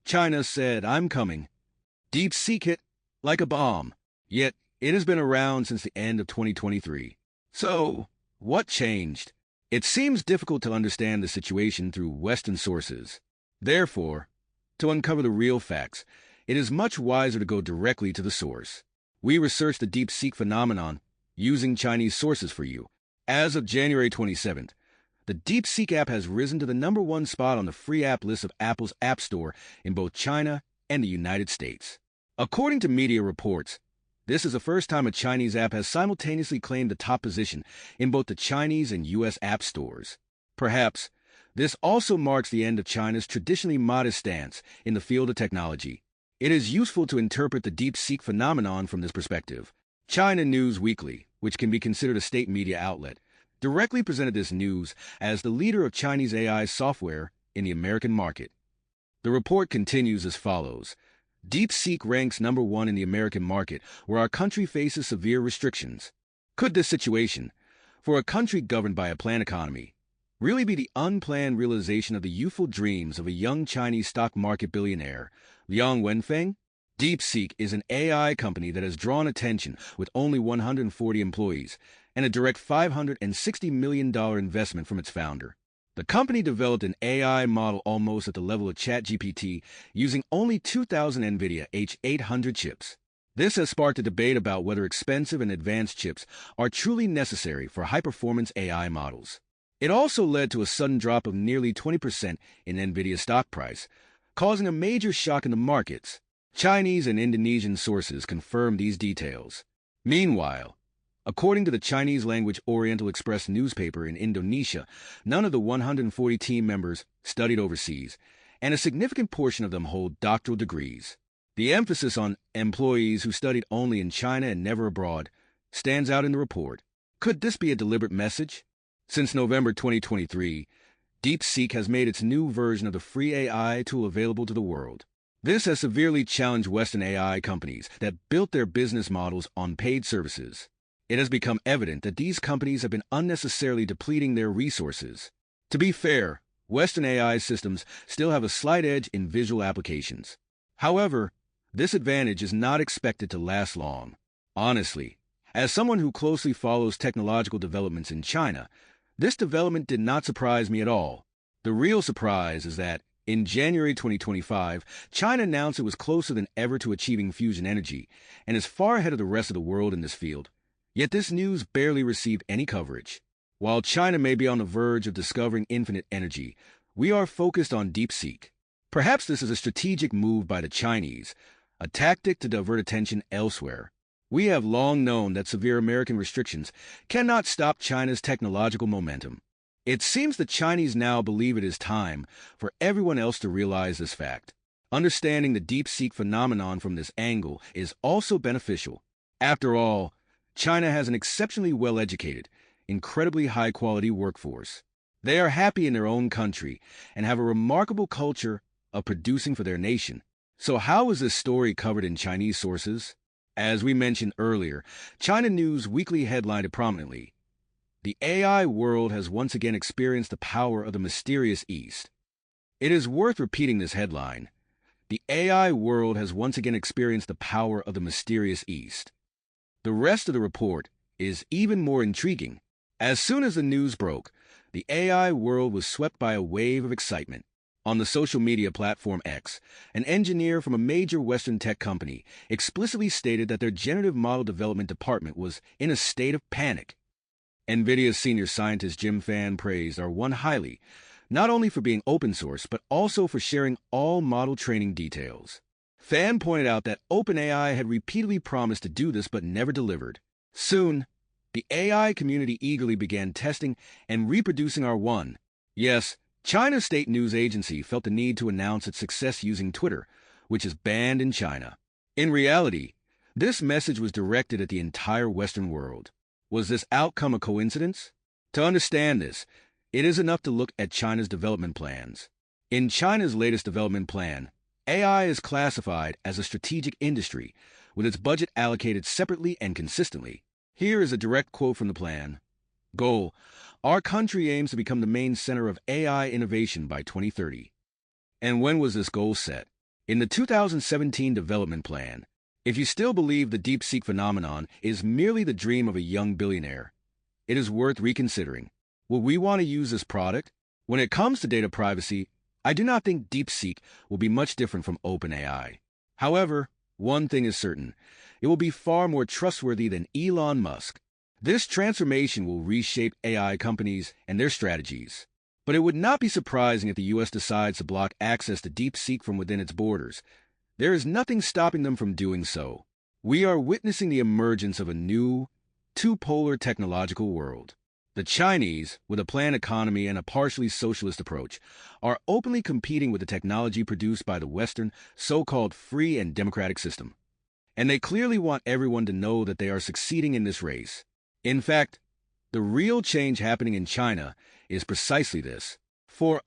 China said, "I'm coming." DeepSeek hit like a bomb. Yet, it has been around since the end of 2023. So, what changed? It seems difficult to understand the situation through Western sources. Therefore, to uncover the real facts, it is much wiser to go directly to the source. We researched the DeepSeek phenomenon using Chinese sources for you. As of January 27th, the DeepSeek app has risen to the #1 spot on the free app list of Apple's App Store in both China and the United States. According to media reports, this is the first time a Chinese app has simultaneously claimed the top position in both the Chinese and U.S. app stores. Perhaps, this also marks the end of China's traditionally modest stance in the field of technology. It is useful to interpret the DeepSeek phenomenon from this perspective. China News Weekly, which can be considered a state media outlet, directly presented this news as the leader of Chinese AI software in the American market. The report continues as follows. DeepSeek ranks #1 in the American market, where our country faces severe restrictions. Could this situation, for a country governed by a planned economy, really be the unplanned realization of the youthful dreams of a young Chinese stock market billionaire, Liang Wenfeng? DeepSeek is an AI company that has drawn attention with only 140 employees and a direct $560 million investment from its founder. The company developed an AI model almost at the level of ChatGPT using only 2,000 NVIDIA H800 chips. This has sparked a debate about whether expensive and advanced chips are truly necessary for high-performance AI models. It also led to a sudden drop of nearly 20% in NVIDIA's stock price, causing a major shock in the markets. Chinese and Indonesian sources confirm these details. Meanwhile, according to the Chinese-language Oriental Express newspaper in Indonesia, none of the 140 team members studied overseas, and a significant portion of them hold doctoral degrees. The emphasis on employees who studied only in China and never abroad stands out in the report. Could this be a deliberate message? Since November 2023, DeepSeek has made its new version of the free AI tool available to the world. This has severely challenged Western AI companies that built their business models on paid services. It has become evident that these companies have been unnecessarily depleting their resources. To be fair, Western AI systems still have a slight edge in visual applications. However, this advantage is not expected to last long. Honestly, as someone who closely follows technological developments in China, this development did not surprise me at all. The real surprise is that, in January 2025, China announced it was closer than ever to achieving fusion energy and is far ahead of the rest of the world in this field. Yet this news barely received any coverage. While China may be on the verge of discovering infinite energy, we are focused on DeepSeek. Perhaps this is a strategic move by the Chinese, a tactic to divert attention elsewhere. We have long known that severe American restrictions cannot stop China's technological momentum. It seems the Chinese now believe it is time for everyone else to realize this fact. Understanding the DeepSeek phenomenon from this angle is also beneficial. After all, China has an exceptionally well-educated, incredibly high-quality workforce. They are happy in their own country and have a remarkable culture of producing for their nation. So how is this story covered in Chinese sources? As we mentioned earlier, China News Weekly headlined it prominently. The AI world has once again experienced the power of the mysterious East. It is worth repeating this headline. The AI world has once again experienced the power of the mysterious East. The rest of the report is even more intriguing. As soon as the news broke, the AI world was swept by a wave of excitement. On the social media platform X, an engineer from a major Western tech company explicitly stated that their generative model development department was in a state of panic. NVIDIA's senior scientist Jim Fan praised R1 highly, not only for being open source, but also for sharing all model training details. Fan pointed out that OpenAI had repeatedly promised to do this but never delivered. Soon, the AI community eagerly began testing and reproducing R1. Yes, China's state news agency felt the need to announce its success using Twitter, which is banned in China. In reality, this message was directed at the entire Western world. Was this outcome a coincidence? To understand this, it is enough to look at China's development plans. In China's latest development plan, AI is classified as a strategic industry, with its budget allocated separately and consistently. Here is a direct quote from the plan. Goal: our country aims to become the main center of AI innovation by 2030. And when was this goal set? In the 2017 development plan, if you still believe the DeepSeek phenomenon is merely the dream of a young billionaire, it is worth reconsidering. Will we want to use this product? When it comes to data privacy, I do not think DeepSeek will be much different from OpenAI. However, one thing is certain, it will be far more trustworthy than Elon Musk. This transformation will reshape AI companies and their strategies. But it would not be surprising if the U.S. decides to block access to DeepSeek from within its borders. There is nothing stopping them from doing so. We are witnessing the emergence of a new, two-polar technological world. The Chinese, with a planned economy and a partially socialist approach, are openly competing with the technology produced by the Western, so-called free and democratic system. And they clearly want everyone to know that they are succeeding in this race. In fact, the real change happening in China is precisely this. For